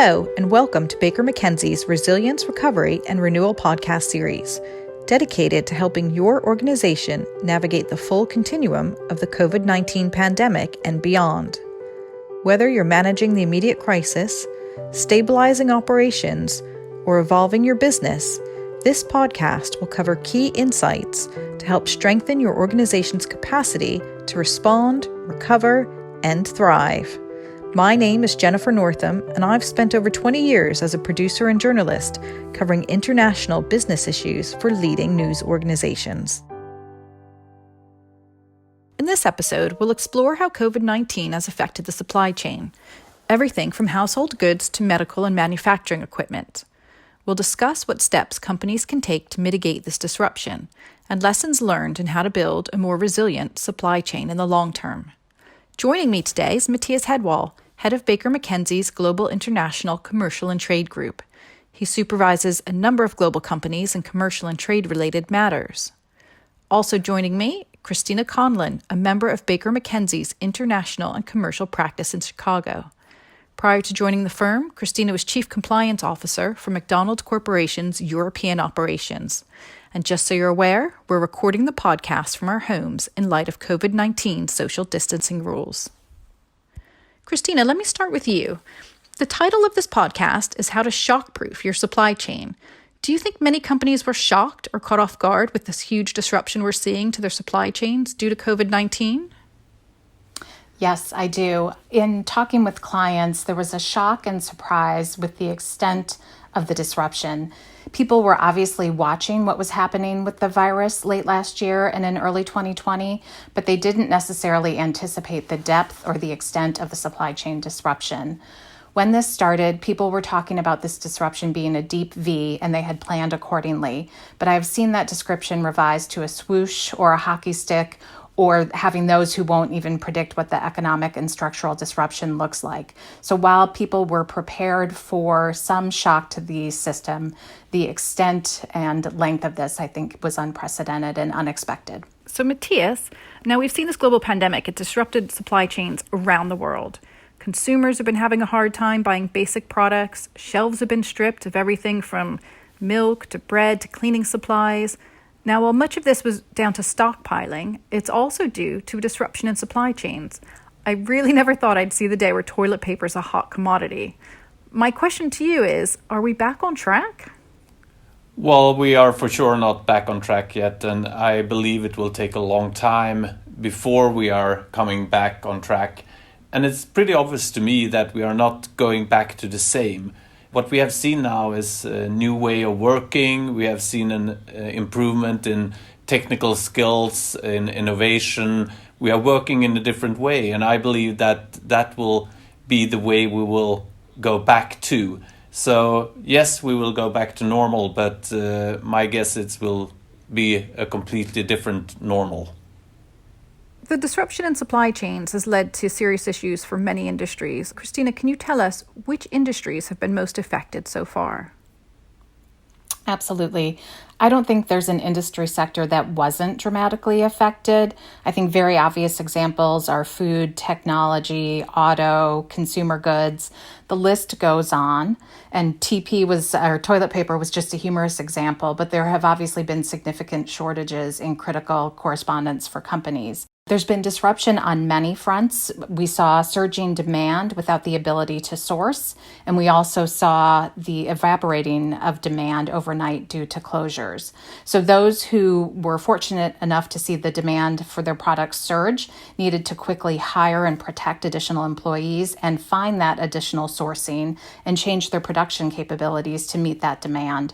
Hello, and welcome to Baker McKenzie's Resilience, Recovery, and Renewal podcast series, dedicated to helping your organization navigate the full continuum of the COVID-19 pandemic and beyond. Whether you're managing the immediate crisis, stabilizing operations, or evolving your business, this podcast will cover key insights to help strengthen your organization's capacity to respond, recover, and thrive. My name is Jennifer Northam, and I've spent over 20 years as a producer and journalist covering international business issues for leading news organizations. In this episode, we'll explore how COVID-19 has affected the supply chain, everything from household goods to medical and manufacturing equipment. We'll discuss what steps companies can take to mitigate this disruption and lessons learned in how to build a more resilient supply chain in the long term. Joining me today is Matthias Hedwall, head of Baker McKenzie's Global International Commercial and Trade Group. He supervises a number of global companies in commercial and trade-related matters. Also joining me, Christina Conlon, a member of Baker McKenzie's International and Commercial Practice in Chicago. Prior to joining the firm, Christina was Chief Compliance Officer for McDonald's Corporation's European operations. And just so you're aware, we're recording the podcast from our homes in light of COVID-19 social distancing rules. Christina, let me start with you. The title of this podcast is How to Shockproof Your Supply Chain. Do you think many companies were shocked or caught off guard with this huge disruption we're seeing to their supply chains due to COVID-19? Yes, I do. In talking with clients, there was a shock and surprise with the extent of the disruption. People were obviously watching what was happening with the virus late last year and in early 2020, but they didn't necessarily anticipate the depth or the extent of the supply chain disruption. When this started, people were talking about this disruption being a deep V, and they had planned accordingly. But I've seen that description revised to a swoosh or a hockey stick, or having those who won't even predict what the economic and structural disruption looks like. So while people were prepared for some shock to the system, the extent and length of this, I think, was unprecedented and unexpected. So Matthias, now we've seen this global pandemic. It disrupted supply chains around the world. Consumers have been having a hard time buying basic products. Shelves have been stripped of everything from milk to bread to cleaning supplies. Now, while much of this was down to stockpiling, it's also due to a disruption in supply chains. I really never thought I'd see the day where toilet paper is a hot commodity. My question to you is, are we back on track? Well, we are for sure not back on track yet, and I believe it will take a long time before we are coming back on track. And it's pretty obvious to me that we are not going back to the same. What we have seen now is a new way of working. We have seen an improvement in technical skills, in innovation. We are working in a different way, and I believe that that will be the way we will go back to. So yes, we will go back to normal, but my guess it will be a completely different normal. The disruption in supply chains has led to serious issues for many industries. Christina, can you tell us which industries have been most affected so far? Absolutely. I don't think there's an industry sector that wasn't dramatically affected. I think very obvious examples are food, technology, auto, consumer goods. The list goes on. And toilet paper was just a humorous example, but there have obviously been significant shortages in critical correspondence for companies. There's been disruption on many fronts. We saw surging demand without the ability to source, and we also saw the evaporating of demand overnight due to closures. So those who were fortunate enough to see the demand for their products surge needed to quickly hire and protect additional employees and find that additional sourcing and change their production capabilities to meet that demand.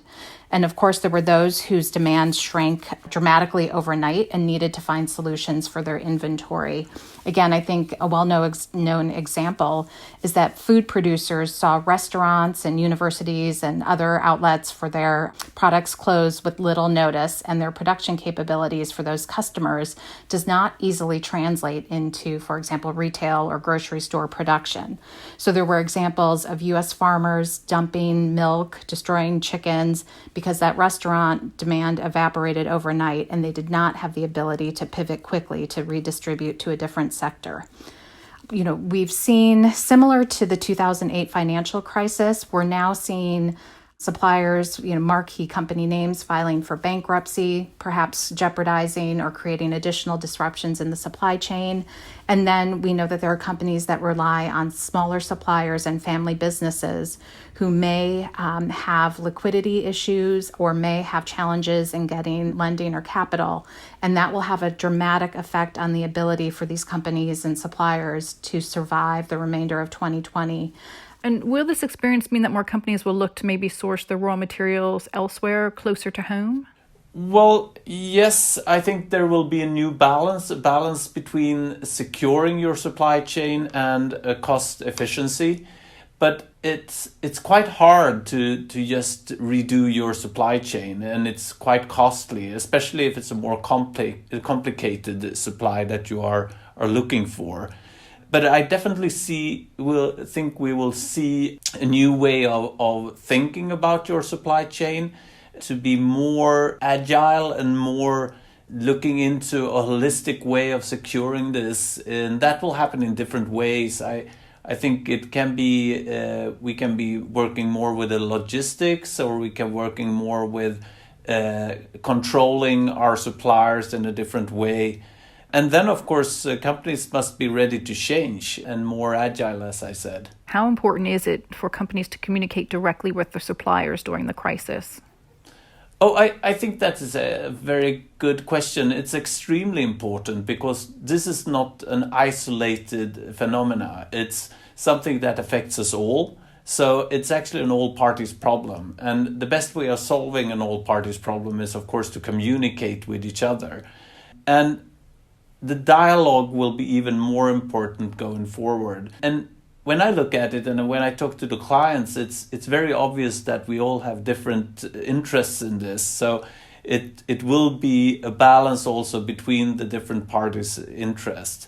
And of course, there were those whose demand shrank dramatically overnight and needed to find solutions for their inventory. Again, I think a well-known example is that food producers saw restaurants and universities and other outlets for their products close with little notice, and their production capabilities for those customers does not easily translate into, for example, retail or grocery store production. So there were examples of U.S. farmers dumping milk, destroying chickens, because that restaurant demand evaporated overnight and they did not have the ability to pivot quickly to redistribute to a different sector. We've seen, similar to the 2008 financial crisis, we're now seeing suppliers, marquee company names filing for bankruptcy, perhaps jeopardizing or creating additional disruptions in the supply chain. And then we know that there are companies that rely on smaller suppliers and family businesses who may have liquidity issues or may have challenges in getting lending or capital. And that will have a dramatic effect on the ability for these companies and suppliers to survive the remainder of 2020. And will this experience mean that more companies will look to maybe source their raw materials elsewhere, closer to home? Well, yes, I think there will be a new balance, a balance between securing your supply chain and cost efficiency. But it's quite hard to just redo your supply chain, and it's quite costly, especially if it's a more complicated supply that you are looking for. But I definitely think we will see a new way of thinking about your supply chain, to be more agile and more looking into a holistic way of securing this. And that will happen in different ways. I think it can be, we can be working more with the logistics, or we can working more with controlling our suppliers in a different way. And then, of course, companies must be ready to change and more agile, as I said. How important is it for companies to communicate directly with their suppliers during the crisis? Oh, I think that is a very good question. It's extremely important because this is not an isolated phenomena. It's something that affects us all. So it's actually an all parties problem. And the best way of solving an all parties problem is, of course, to communicate with each other. And the dialogue will be even more important going forward. And when I look at it and when I talk to the clients, it's very obvious that we all have different interests in this. So it will be a balance also between the different parties' interests.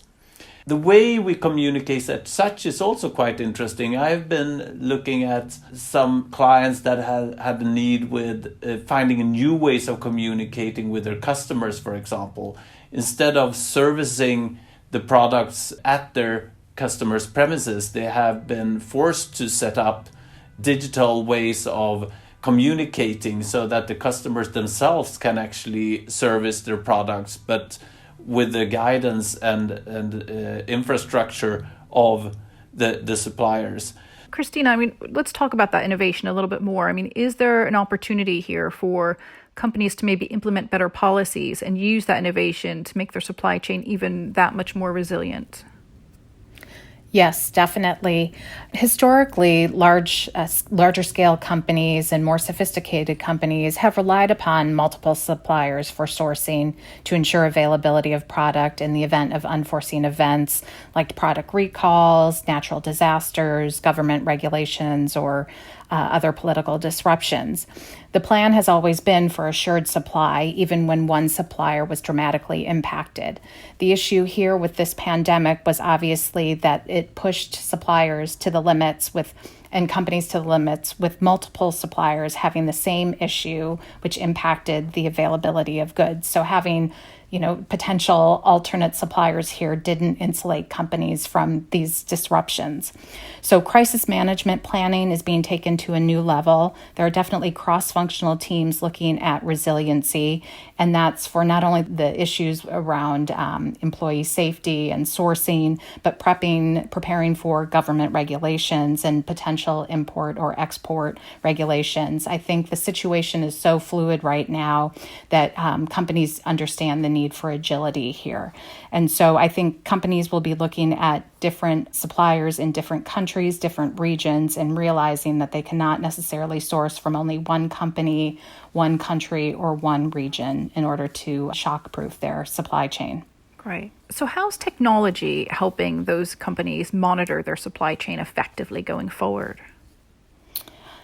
The way we communicate as such is also quite interesting. I've been looking at some clients that had a need with finding new ways of communicating with their customers, for example. Instead of servicing the products at their customers' premises, they have been forced to set up digital ways of communicating so that the customers themselves can actually service their products, but with the guidance and infrastructure of the suppliers. Christina, let's talk about that innovation a little bit more. Is there an opportunity here for companies to maybe implement better policies and use that innovation to make their supply chain even that much more resilient? Yes, definitely. Historically, larger scale companies and more sophisticated companies have relied upon multiple suppliers for sourcing to ensure availability of product in the event of unforeseen events like product recalls, natural disasters, government regulations, or other political disruptions. The plan has always been for assured supply, even when one supplier was dramatically impacted. The issue here with this pandemic was obviously that it pushed suppliers to the limits and companies to the limits, with multiple suppliers having the same issue, which impacted the availability of goods. So having potential alternate suppliers here didn't insulate companies from these disruptions. So crisis management planning is being taken to a new level. There are definitely cross-functional teams looking at resiliency, and that's for not only the issues around employee safety and sourcing, but preparing for government regulations and potential import or export regulations. I think the situation is so fluid right now that companies understand the need for agility here. And so I think companies will be looking at different suppliers in different countries, different regions, and realizing that they cannot necessarily source from only one company, one country, or one region in order to shockproof their supply chain. Great. So how's technology helping those companies monitor their supply chain effectively going forward?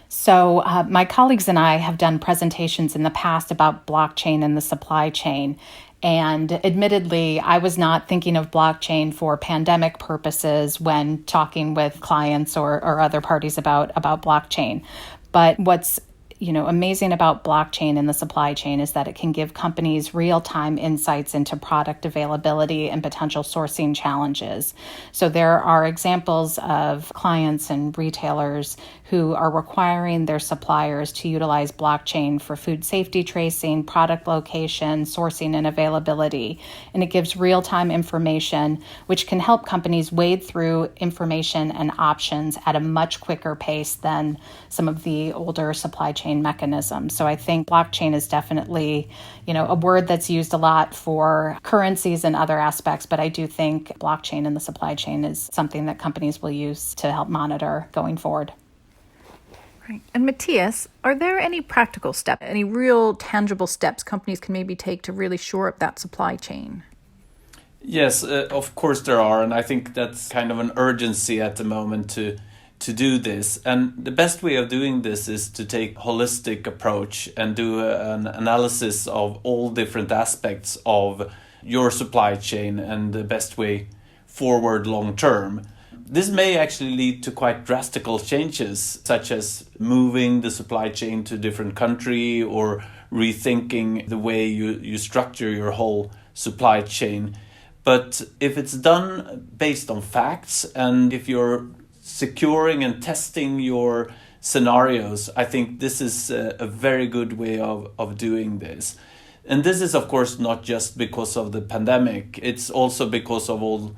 So my colleagues and I have done presentations in the past about blockchain and the supply chain. And admittedly, I was not thinking of blockchain for pandemic purposes when talking with clients or other parties about blockchain. But what's amazing about blockchain in the supply chain is that it can give companies real-time insights into product availability and potential sourcing challenges. So there are examples of clients and retailers who are requiring their suppliers to utilize blockchain for food safety tracing, product location, sourcing, and availability. And it gives real-time information, which can help companies wade through information and options at a much quicker pace than some of the older supply chain mechanisms. So I think blockchain is definitely, a word that's used a lot for currencies and other aspects, but I do think blockchain in the supply chain is something that companies will use to help monitor going forward. Right. And Matthias, are there any practical steps, any real tangible steps companies can maybe take to really shore up that supply chain? Yes, of course there are, and I think that's kind of an urgency at the moment to do this. And the best way of doing this is to take a holistic approach and do an analysis of all different aspects of your supply chain and the best way forward long term. This may actually lead to quite drastic changes, such as moving the supply chain to a different country or rethinking the way you structure your whole supply chain. But if it's done based on facts and if you're securing and testing your scenarios, I think this is a very good way of doing this. And this is, of course, not just because of the pandemic. It's also because of all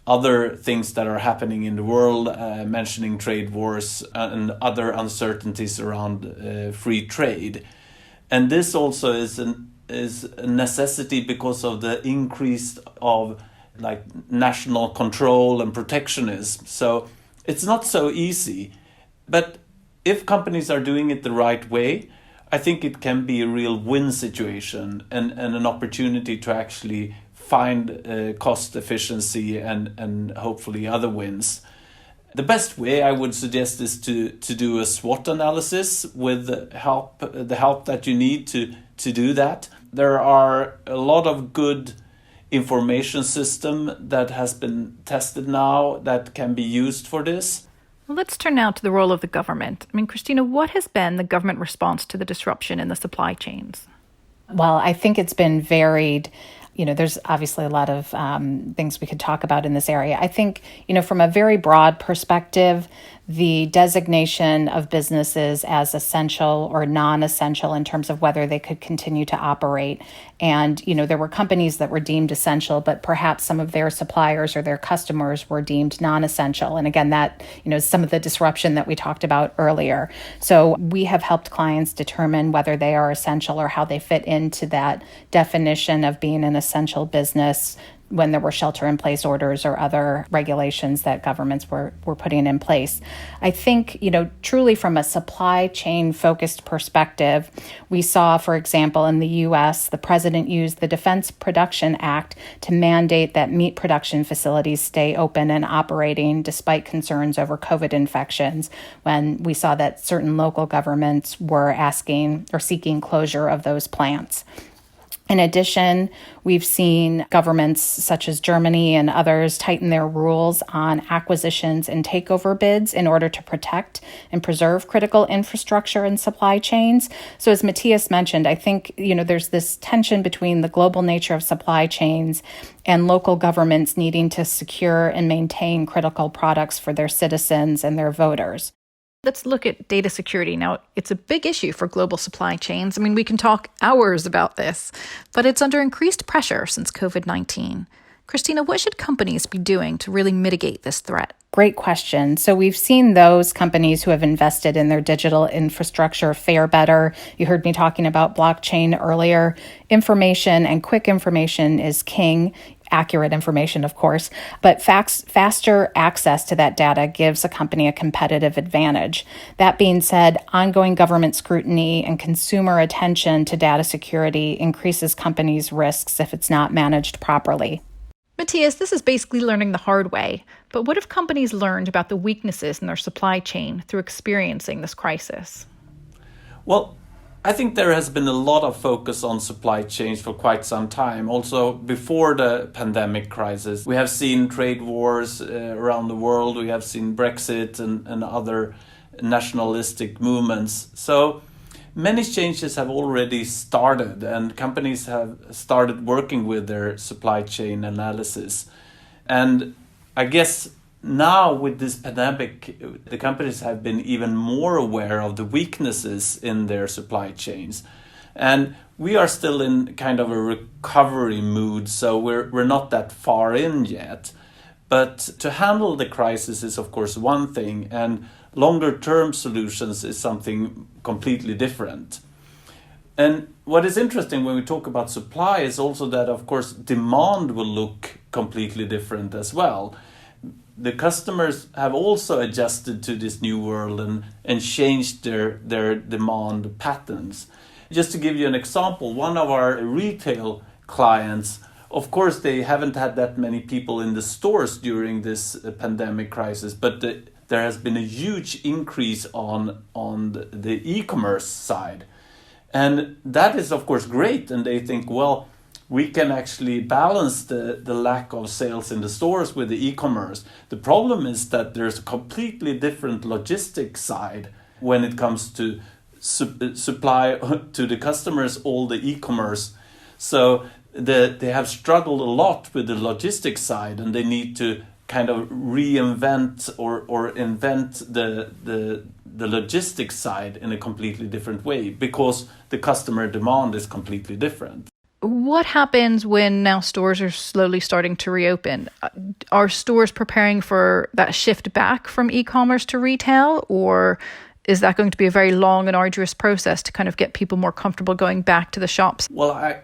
other things that are happening in the world, mentioning trade wars and other uncertainties around free trade. And this also is a necessity because of the increase of national control and protectionism. So it's not so easy. But if companies are doing it the right way, I think it can be a real win situation and an opportunity to actually find cost efficiency and hopefully other wins. The best way I would suggest is to do a SWOT analysis with the help that you need to do that. There are a lot of good information system that has been tested now that can be used for this. Well, let's turn now to the role of the government. Christina, what has been the government response to the disruption in the supply chains? Well, I think it's been varied. There's obviously a lot of things we could talk about in this area. I think, from a very broad perspective, the designation of businesses as essential or non-essential in terms of whether they could continue to operate. And, there were companies that were deemed essential, but perhaps some of their suppliers or their customers were deemed non-essential. And again, that, is some of the disruption that we talked about earlier. So we have helped clients determine whether they are essential or how they fit into that definition of being an essential business when there were shelter-in-place orders or other regulations that governments were putting in place. I think, truly from a supply chain-focused perspective, we saw, for example, in the U.S., the president used the Defense Production Act to mandate that meat production facilities stay open and operating despite concerns over COVID infections, when we saw that certain local governments were asking or seeking closure of those plants. In addition, we've seen governments such as Germany and others tighten their rules on acquisitions and takeover bids in order to protect and preserve critical infrastructure and supply chains. So as Matthias mentioned, I think, there's this tension between the global nature of supply chains and local governments needing to secure and maintain critical products for their citizens and their voters. Let's look at data security. Now, it's a big issue for global supply chains. We can talk hours about this, but it's under increased pressure since COVID-19. Christina, what should companies be doing to really mitigate this threat? Great question. So we've seen those companies who have invested in their digital infrastructure fare better. You heard me talking about blockchain earlier. Information and quick information is king. Accurate information, of course, but faster access to that data gives a company a competitive advantage. That being said, ongoing government scrutiny and consumer attention to data security increases companies' risks if it's not managed properly. Matthias, this is basically learning the hard way, but what if companies learned about the weaknesses in their supply chain through experiencing this crisis? Well, I think there has been a lot of focus on supply chains for quite some time. Also, before the pandemic crisis, we have seen trade wars around the world. We have seen Brexit and other nationalistic movements. So many changes have already started, and companies have started working with their supply chain analysis. And I guess now with this pandemic, the companies have been even more aware of the weaknesses in their supply chains. And we are still in kind of a recovery mood, so we're not that far in yet. But to handle the crisis is, of course, one thing, and longer-term solutions is something completely different. And what is interesting when we talk about supply is also that, of course, demand will look completely different as well. The customers have also adjusted to this new world and changed their demand patterns. Just to give you an example, one of our retail clients, of course, they haven't had that many people in the stores during this pandemic crisis, but there has been a huge increase on the e-commerce side. And that is, of course, great. And they think, well, we can actually balance the lack of sales in the stores with the e-commerce. The problem is that there's a completely different logistics side when it comes to supply to the customers all the e-commerce. So they have struggled a lot with the logistics side, and they need to kind of reinvent or invent the logistics side in a completely different way because the customer demand is completely different. What happens when now stores are slowly starting to reopen? Are stores preparing for that shift back from e-commerce to retail, or is that going to be a very long and arduous process to kind of get people more comfortable going back to the shops? Well, I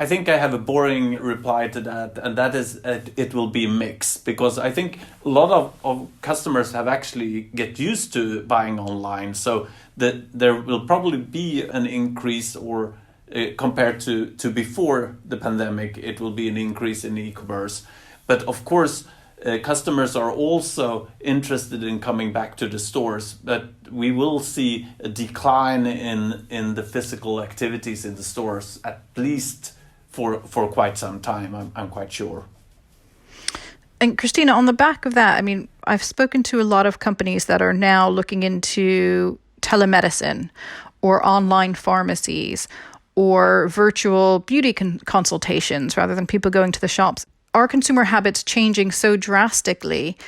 think I have a boring reply to that, and that is it will be a mix, because I think a lot of customers have actually get used to buying online, so that there will probably be an increase, or compared to before the pandemic, it will be an increase in e-commerce. But of course, customers are also interested in coming back to the stores, but we will see a decline in the physical activities in the stores, at least for quite some time, I'm quite sure. And Christina, on the back of that, I mean, I've spoken to a lot of companies that are now looking into telemedicine or online pharmacies or virtual beauty consultations rather than people going to the shops. Are consumer habits changing so drastically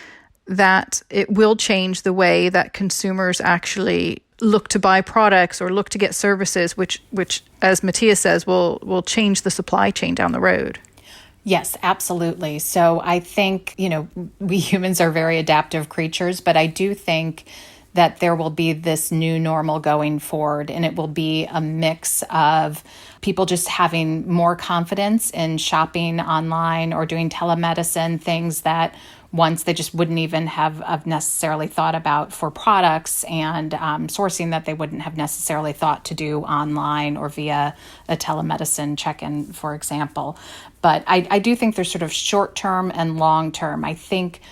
that it will change the way that consumers actually look to buy products or look to get services, which as Matthias says, will change the supply chain down the road? Yes, absolutely. So I think, we humans are very adaptive creatures, but I do think that there will be this new normal going forward, and it will be a mix of people just having more confidence in shopping online or doing telemedicine, things that once they just wouldn't even have necessarily thought about for products, and sourcing that they wouldn't have necessarily thought to do online or via a telemedicine check-in, for example. But I do think there's sort of short-term and long-term. I think,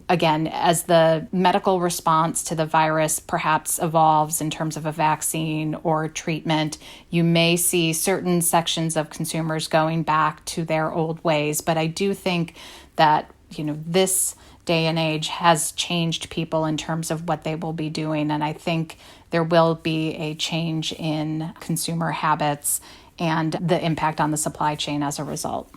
again, as the medical response to the virus perhaps evolves in terms of a vaccine or treatment, you may see certain sections of consumers going back to their old ways. But I do think that, this day and age has changed people in terms of what they will be doing. And I think there will be a change in consumer habits and the impact on the supply chain as a result.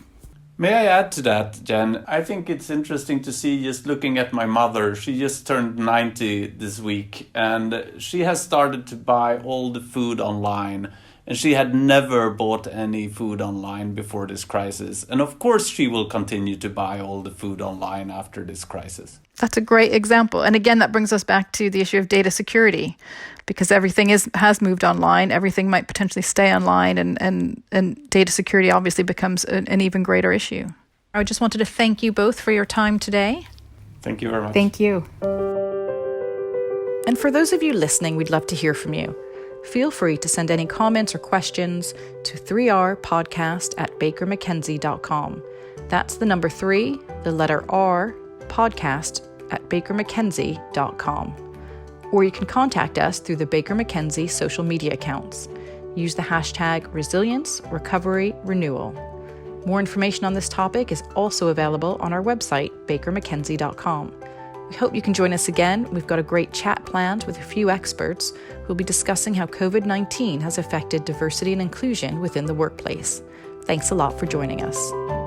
May I add to that, Jen? I think it's interesting to see, just looking at my mother. She just turned 90 this week, and she has started to buy all the food online. And she had never bought any food online before this crisis. And of course, she will continue to buy all the food online after this crisis. That's a great example. And again, that brings us back to the issue of data security, because everything has moved online. Everything might potentially stay online, and data security obviously becomes an even greater issue. I just wanted to thank you both for your time today. Thank you very much. Thank you. And for those of you listening, we'd love to hear from you. Feel free to send any comments or questions to 3rpodcast@bakermckenzie.com. That's the number 3, the letter R, podcast@bakermckenzie.com. Or you can contact us through the Baker McKenzie social media accounts. Use the hashtag Resilience Recovery Renewal. More information on this topic is also available on our website, bakermckenzie.com. We hope you can join us again. We've got a great chat planned with a few experts who will be discussing how COVID-19 has affected diversity and inclusion within the workplace. Thanks a lot for joining us.